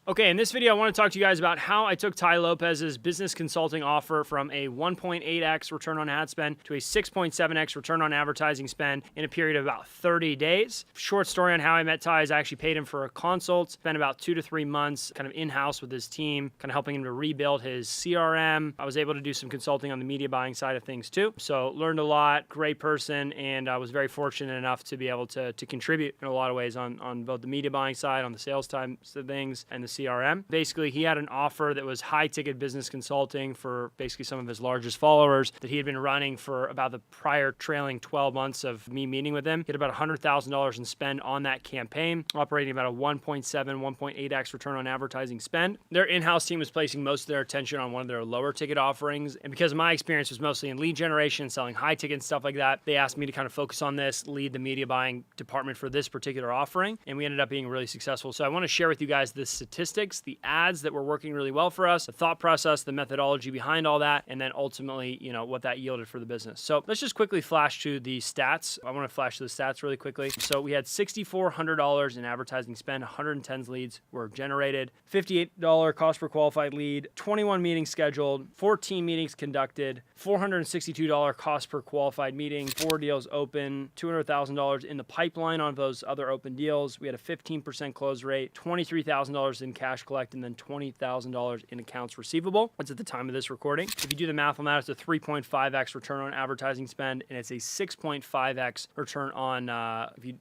Okay, in this video, I want to talk to you guys about how I took Ty Lopez's business consulting offer from a 1.8x return on ad spend to a 6.7x return on advertising spend in a period of about 30 days. Short story on how I met Ty is I actually paid him for a consult, spent about 2 to 3 months kind of in-house with his team, kind of helping him to rebuild his CRM. I was able to do some consulting on the media buying side of things too. So learned a lot, great person, and I was very fortunate enough to be able to contribute in a lot of ways on both the media buying side, on the sales types of things, and the CRM. Basically, he had an offer that was high-ticket business consulting for basically some of his largest followers that he had been running for about the prior trailing 12 months of me meeting with him. He had about $100,000 in spend on that campaign, operating about a 1.7, 1.8x return on advertising spend. Their in-house team was placing most of their attention on one of their lower ticket offerings, and because my experience was mostly in lead generation, selling high-ticket and stuff like that, they asked me to kind of focus on this, lead the media buying department for this particular offering, and we ended up being really successful. So I want to share with you guys the statistics, the ads that were working really well for us, the thought process, the methodology behind all that, and then ultimately, what that yielded for the business. So let's just quickly flash to the stats. I want to flash to the stats really quickly. So we had $6,400 in advertising spend, 110 leads were generated, $58 cost per qualified lead, 21 meetings scheduled, 14 meetings conducted, $462 cost per qualified meeting, 4 deals open, $200,000 in the pipeline on those other open deals. We had a 15% close rate, $23,000 in cash collect, and then $20,000 in accounts receivable. That's at the time of this recording. If you do the math on that, it's a 3.5x return on advertising spend, and it's a 6.5x return on,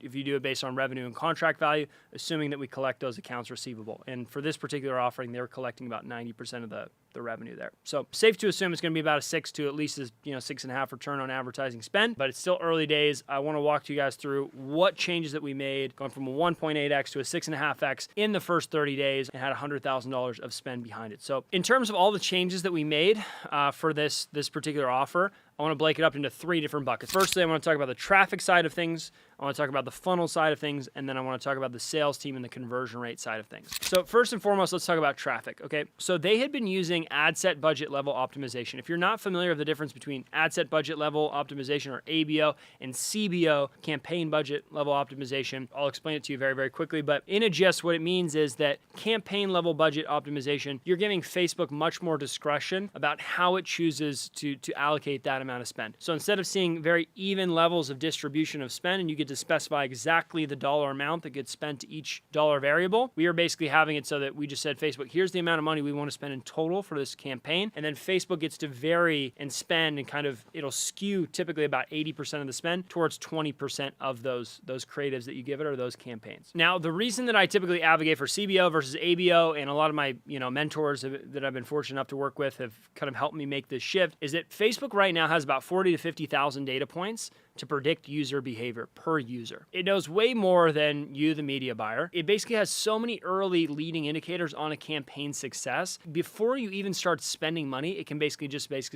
if you do it based on revenue and contract value, assuming that we collect those accounts receivable. And for this particular offering, they were collecting about 90% of the revenue there. So safe to assume it's going to be about a 6 to at least 6.5 return on advertising spend, but it's still early days. I want to walk you guys through what changes that we made, going from a 1.8x to a 6.5x in the first 30 days, and had $100,000 of spend behind it. So in terms of all the changes that we made for this particular offer, I want to break it up into 3 different buckets. Firstly, I want to talk about the traffic side of things. I want to talk about the funnel side of things, and then I want to talk about the sales team and the conversion rate side of things. So first and foremost, let's talk about traffic, okay? So they had been using ad set budget level optimization. If you're not familiar with the difference between ad set budget level optimization, or ABO, and CBO, campaign budget level optimization, I'll explain it to you very, very quickly, but in a gist, what it means is that campaign level budget optimization, you're giving Facebook much more discretion about how it chooses to allocate that amount of spend. So instead of seeing very even levels of distribution of spend, and you get to specify exactly the dollar amount that gets spent to each dollar variable, we are basically having it so that we just said, Facebook, here's the amount of money we want to spend in total for this campaign, and then Facebook gets to vary and spend, and kind of it'll skew typically about 80% of the spend towards 20% of those creatives that you give it, or those campaigns. Now, the reason that I typically advocate for CBO versus ABO, and a lot of my mentors that I've been fortunate enough to work with have kind of helped me make this shift, is that Facebook right now has about 40 to 50,000 data points to predict user behavior per user. It knows way more than you, the media buyer. It basically has so many early leading indicators on a campaign's success. Before you even start spending money, it can basically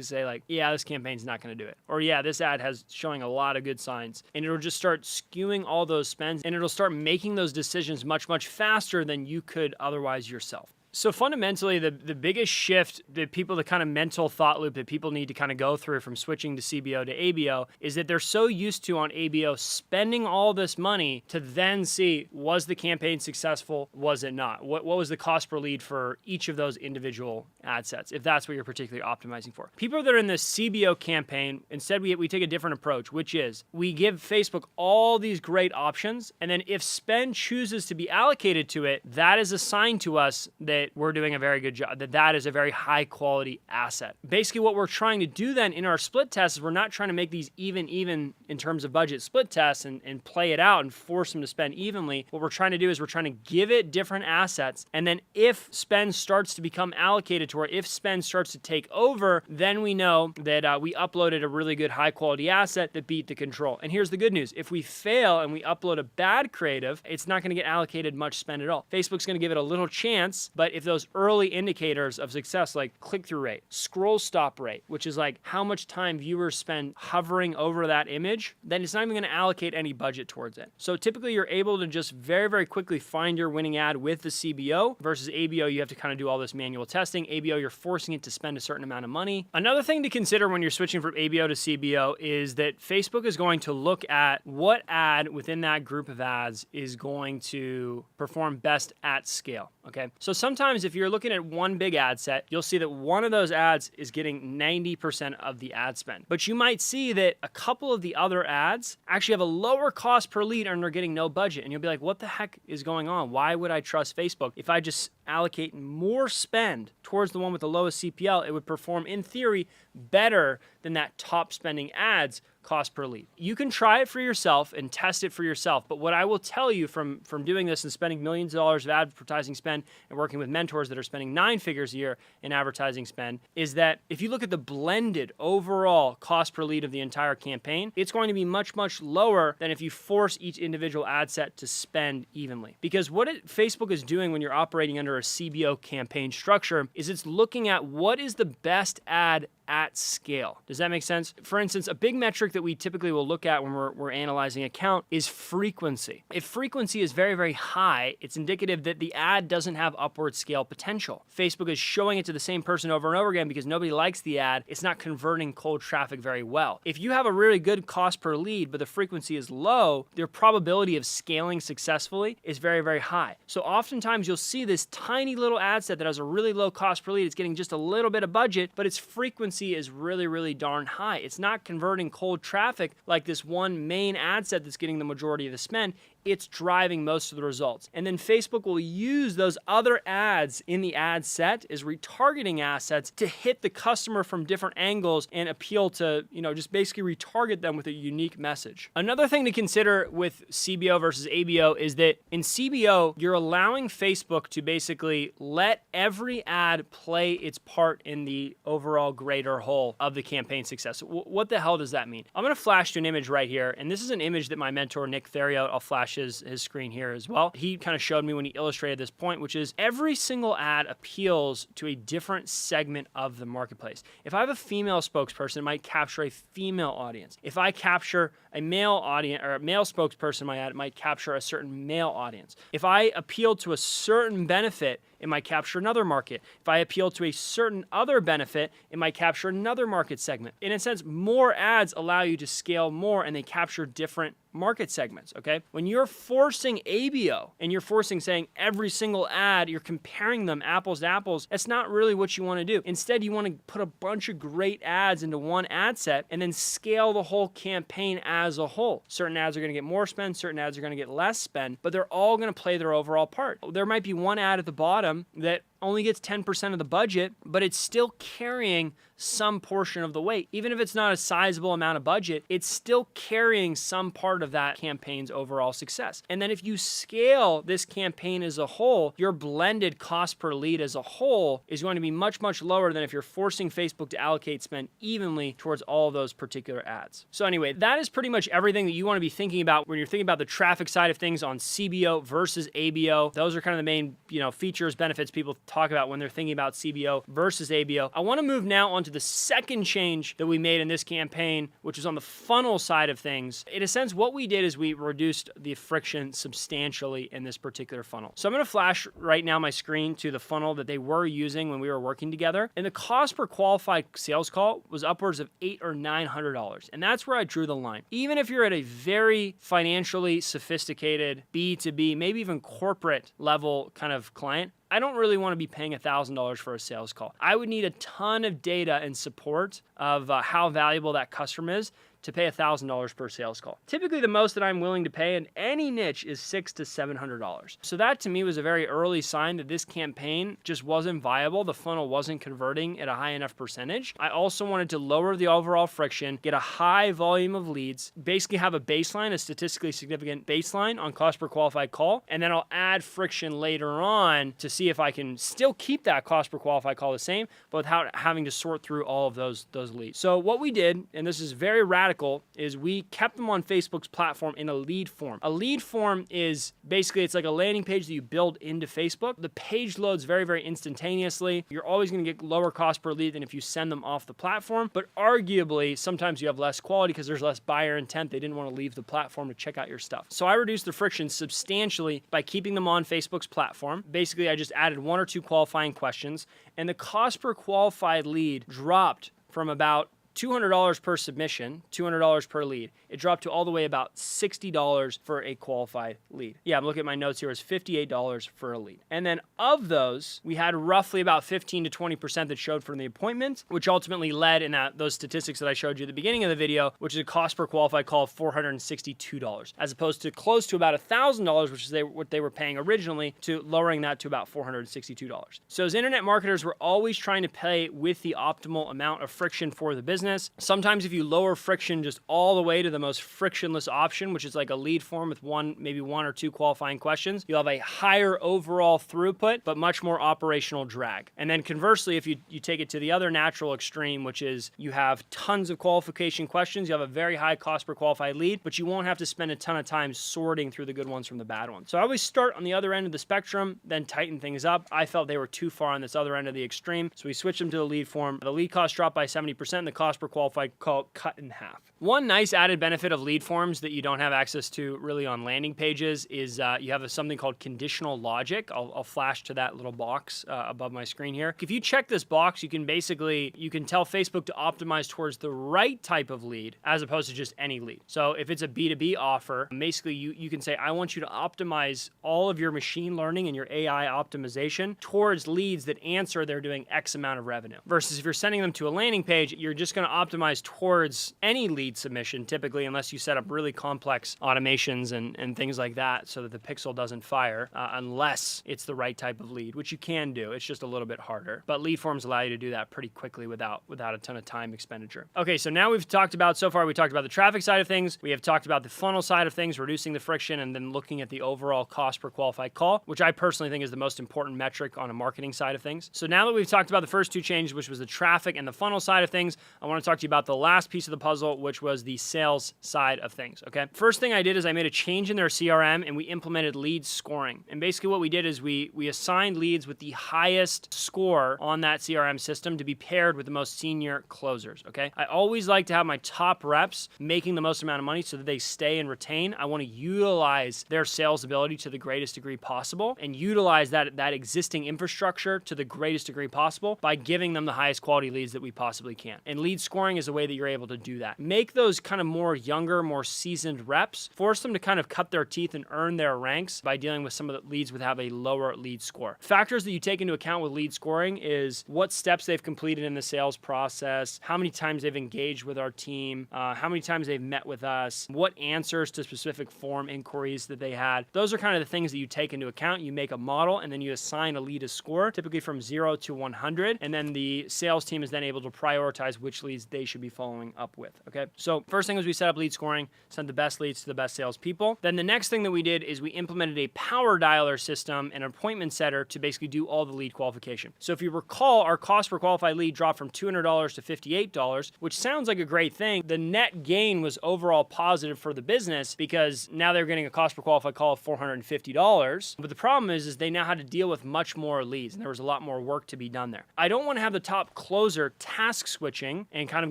say like, yeah, this campaign's not gonna do it. Or yeah, this ad has showing a lot of good signs. And it'll just start skewing all those spends, and it'll start making those decisions much, much faster than you could otherwise yourself. So fundamentally, the biggest shift that the kind of mental thought loop that people need to kind of go through from switching to CBO to ABO is that they're so used to on ABO spending all this money to then see, was the campaign successful? Was it not? What was the cost per lead for each of those individual ad sets, if that's what you're particularly optimizing for? People that are in the CBO campaign, instead we take a different approach, which is we give Facebook all these great options, and then if spend chooses to be allocated to it, that is a sign to us that we're doing a very good job, that is a very high quality asset. Basically what we're trying to do then in our split tests is we're not trying to make these even in terms of budget split tests and play it out and force them to spend evenly. What we're trying to do is we're trying to give it different assets, and then if spend starts to become allocated to, or if spend starts to take over, then we know that we uploaded a really good high quality asset that beat the control. And here's the good news. If we fail and we upload a bad creative, it's not going to get allocated much spend at all. Facebook's going to give it a little chance, but if those early indicators of success, like click-through rate, scroll stop rate, which is like how much time viewers spend hovering over that image, then it's not even going to allocate any budget towards it. So typically you're able to just very, very quickly find your winning ad with the CBO versus ABO. You have to kind of do all this manual testing. ABO, you're forcing it to spend a certain amount of money. Another thing to consider when you're switching from ABO to CBO is that Facebook is going to look at what ad within that group of ads is going to perform best at scale. okay? So sometimes if you're looking at one big ad set, you'll see that one of those ads is getting 90% of the ad spend. But you might see that a couple of the other ads actually have a lower cost per lead and they're getting no budget. And you'll be like, what the heck is going on? Why would I trust Facebook? If I just allocate more spend towards the one with the lowest CPL, it would perform, in theory, better than that top spending ads cost per lead. You can try it for yourself and test it for yourself, but what I will tell you from doing this and spending millions of dollars of advertising spend and working with mentors that are spending 9 figures a year in advertising spend is that if you look at the blended overall cost per lead of the entire campaign, it's going to be much, much lower than if you force each individual ad set to spend evenly. Because what Facebook is doing when you're operating under a CBO campaign structure is it's looking at what is the best ad at scale. Does that make sense? For instance, a big metric that we typically will look at when we're analyzing a count is frequency. If frequency is very, very high, it's indicative that the ad doesn't have upward scale potential. Facebook is showing it to the same person over and over again because nobody likes the ad. It's not converting cold traffic very well. If you have a really good cost per lead, but the frequency is low, your probability of scaling successfully is very, very high. So oftentimes you'll see this tiny little ad set that has a really low cost per lead. It's getting just a little bit of budget, but its frequency is really, really darn high. It's not converting cold traffic like this one main ad set that's getting the majority of the spend. It's driving most of the results. And then Facebook will use those other ads in the ad set as retargeting assets to hit the customer from different angles and appeal to, just basically retarget them with a unique message. Another thing to consider with CBO versus ABO is that in CBO, you're allowing Facebook to basically let every ad play its part in the overall greater whole of the campaign success. What the hell does that mean? I'm going to flash to an image right here, and this is an image that my mentor, Nick Theriot, I'll flash his screen here as well. He kind of showed me when he illustrated this point, which is every single ad appeals to a different segment of the marketplace. If I have a female spokesperson, it might capture a female audience. If I capture a male audience or a male spokesperson in my ad, it might capture a certain male audience. If I appeal to a certain benefit, it might capture another market. If I appeal to a certain other benefit, it might capture another market segment. In a sense, more ads allow you to scale more and they capture different market segments, okay? When you're forcing ABO and you're forcing saying every single ad, you're comparing them apples to apples, that's not really what you want to do. Instead, you want to put a bunch of great ads into one ad set and then scale the whole campaign as a whole. Certain ads are going to get more spend, certain ads are going to get less spend, but they're all going to play their overall part. There might be one ad at the bottom that only gets 10% of the budget, but it's still carrying some portion of the weight. Even if it's not a sizable amount of budget, it's still carrying some part of that campaign's overall success. And then if you scale this campaign as a whole, your blended cost per lead as a whole is going to be much, much lower than if you're forcing Facebook to allocate spend evenly towards all of those particular ads. So anyway, that is pretty much everything that you want to be thinking about when you're thinking about the traffic side of things on CBO versus ABO. Those are kind of the main, features, benefits people talk about when they're thinking about CBO versus ABO. I want to move now onto the second change that we made in this campaign, which is on the funnel side of things. In a sense, what we did is we reduced the friction substantially in this particular funnel. So I'm going to flash right now my screen to the funnel that they were using when we were working together. And the cost per qualified sales call was upwards of $800 or $900. And that's where I drew the line. Even if you're at a very financially sophisticated B2B, maybe even corporate level kind of client, I don't really want to be paying $1,000 for a sales call. I would need a ton of data and support of how valuable that customer is to pay $1,000 per sales call. Typically, the most that I'm willing to pay in any niche is $600 to $700. So that to me was a very early sign that this campaign just wasn't viable. The funnel wasn't converting at a high enough percentage. I also wanted to lower the overall friction, get a high volume of leads, basically have a baseline, a statistically significant baseline on cost per qualified call, and then I'll add friction later on to see if I can still keep that cost per qualified call the same, but without having to sort through all of those leads. So what we did, and this is very radical, is we kept them on Facebook's platform in a lead form. A lead form is basically, it's like a landing page that you build into Facebook. The page loads very, very instantaneously. You're always going to get lower cost per lead than if you send them off the platform, but arguably sometimes you have less quality because there's less buyer intent. They didn't want to leave the platform to check out your stuff. So I reduced the friction substantially by keeping them on Facebook's platform. Basically, I just added 1 or 2 qualifying questions, and the cost per qualified lead dropped from about $200 per submission, $200 per lead. It dropped to all the way about $60 for a qualified lead. Yeah, I'm looking at my notes here. It was $58 for a lead. And then of those, we had roughly about 15 to 20% that showed from the appointment, which ultimately led in those statistics that I showed you at the beginning of the video, which is a cost per qualified call of $462, as opposed to close to about $1,000, which is what they were paying originally, to lowering that to about $462. So as internet marketers, we're always trying to pay with the optimal amount of friction for the business. Sometimes if you lower friction just all the way to the most frictionless option, which is like a lead form with maybe one or two qualifying questions, you'll have a higher overall throughput, but much more operational drag. And then conversely, if you take it to the other natural extreme, which is you have tons of qualification questions, you have a very high cost per qualified lead, but you won't have to spend a ton of time sorting through the good ones from the bad ones. So I always start on the other end of the spectrum, then tighten things up. I felt they were too far on this other end of the extreme, so we switched them to the lead form. The lead cost dropped by 70%, and the cost per qualified call cut in half. One nice added benefit of lead forms that you don't have access to really on landing pages is you have something called conditional logic. I'll flash to that little box above my screen here. If you check this box, you can tell Facebook to optimize towards the right type of lead as opposed to just any lead. So if it's a B2B offer, basically you can say, I want you to optimize all of your machine learning and your AI optimization towards leads that answer they're doing X amount of revenue. Versus if you're sending them to a landing page, you're just going to optimize towards any lead submission, typically, unless you set up really complex automations and things like that so that the pixel doesn't fire unless it's the right type of lead, which you can do. It's just a little bit harder. But lead forms allow you to do that pretty quickly without a ton of time expenditure. Okay, so now we talked about the traffic side of things. We have talked about the funnel side of things, reducing the friction, and then looking at the overall cost per qualified call, which I personally think is the most important metric on a marketing side of things. So now that we've talked about the first two changes, which was the traffic and the funnel side of things, I want to talk to you about the last piece of the puzzle, which was the sales side of things, okay? First thing I did is I made a change in their CRM and we implemented lead scoring. And basically what we did is we assigned leads with the highest score on that CRM system to be paired with the most senior closers, okay? I always like to have my top reps making the most amount of money so that they stay and retain. I want to utilize their sales ability to the greatest degree possible and utilize that existing infrastructure to the greatest degree possible by giving them the highest quality leads that we possibly can. And lead scoring is a way that you're able to do that. Make those kind of more younger, more seasoned reps, force them to kind of cut their teeth and earn their ranks by dealing with some of the leads that have a lower lead score. Factors that you take into account with lead scoring is what steps they've completed in the sales process, how many times they've engaged with our team, how many times they've met with us, what answers to specific form inquiries that they had. Those are kind of the things that you take into account. You make a model and then you assign a lead a score, typically from 0 to 100, and then the sales team is then able to prioritize which leads they should be following up with, okay? So first thing was we set up lead scoring, sent the best leads to the best salespeople. Then the next thing that we did is we implemented a power dialer system and an appointment setter to basically do all the lead qualification. So if you recall, our cost per qualified lead dropped from $200 to $58, which sounds like a great thing. The net gain was overall positive for the business because now they're getting a cost per qualified call of $450. But the problem is they now had to deal with much more leads and there was a lot more work to be done there. I don't want to have the top closer task switching and kind of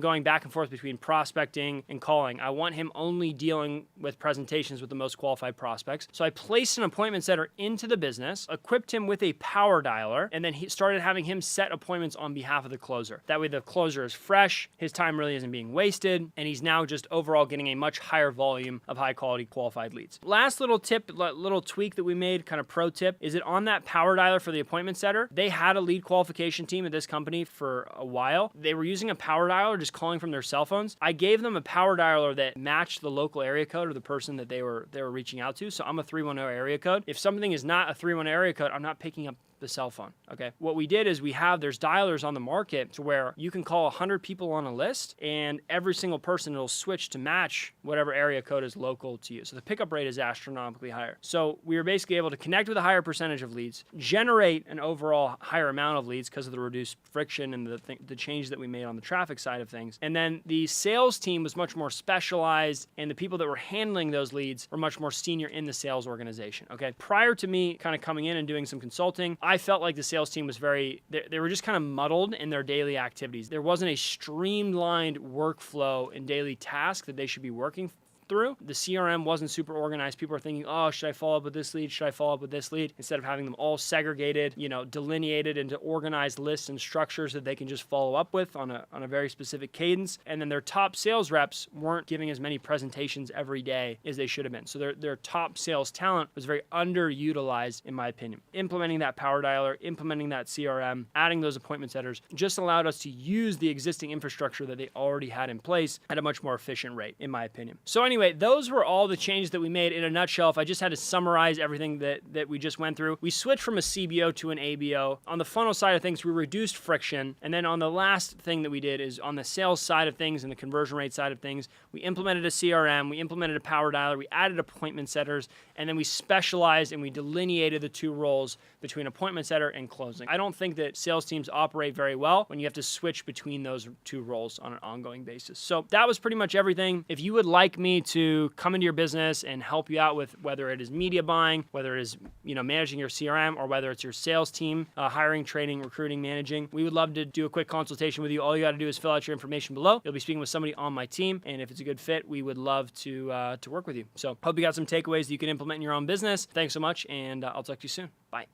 going back and forth between prospecting and calling. I want him only dealing with presentations with the most qualified prospects. So I placed an appointment setter into the business, equipped him with a power dialer, and then he started having him set appointments on behalf of the closer. That way the closer is fresh, his time really isn't being wasted, and he's now just overall getting a much higher volume of high quality qualified leads. Last little tip, little tweak that we made, kind of pro tip, is that on that power dialer for the appointment setter, they had a lead qualification team at this company for a while. They were using a power dialer, just calling from their cell phones. I gave them a power dialer that matched the local area code of the person that they were reaching out to. So I'm a 310 area code. If something is not a 310 area code, I'm not picking up the cell phone, okay? What we did is there's dialers on the market to where you can call 100 people on a list and every single person will switch to match whatever area code is local to you. So the pickup rate is astronomically higher. So we were basically able to connect with a higher percentage of leads, generate an overall higher amount of leads because of the reduced friction and the change that we made on the traffic side of things. And then the sales team was much more specialized and the people that were handling those leads were much more senior in the sales organization, okay? Prior to me kind of coming in and doing some consulting, I felt like the sales team was they were just kind of muddled in their daily activities. There wasn't a streamlined workflow and daily task that they should be working through. The CRM wasn't super organized. People are thinking, oh, should I follow up with this lead? Should I follow up with this lead? Instead of having them all segregated, delineated into organized lists and structures that they can just follow up with on a very specific cadence. And then their top sales reps weren't giving as many presentations every day as they should have been. So their top sales talent was very underutilized, in my opinion. Implementing that power dialer, implementing that CRM, adding those appointment setters just allowed us to use the existing infrastructure that they already had in place at a much more efficient rate, in my opinion. So anyway, those were all the changes that we made in a nutshell. If I just had to summarize everything that we just went through, we switched from a CBO to an ABO. On the funnel side of things, we reduced friction. And then on the last thing that we did is on the sales side of things and the conversion rate side of things, we implemented a CRM, we implemented a power dialer, we added appointment setters, and then we specialized and we delineated the two roles between appointment setter and closing. I don't think that sales teams operate very well when you have to switch between those two roles on an ongoing basis. So that was pretty much everything. If you would like me to come into your business and help you out with whether it is media buying, whether it is managing your CRM, or whether it's your sales team, hiring, training, recruiting, managing, we would love to do a quick consultation with you. All you got to do is fill out your information below. You'll be speaking with somebody on my team, and if it's a good fit, we would love to work with you. So hope you got some takeaways that you can implement in your own business. Thanks so much, and I'll talk to you soon. Bye.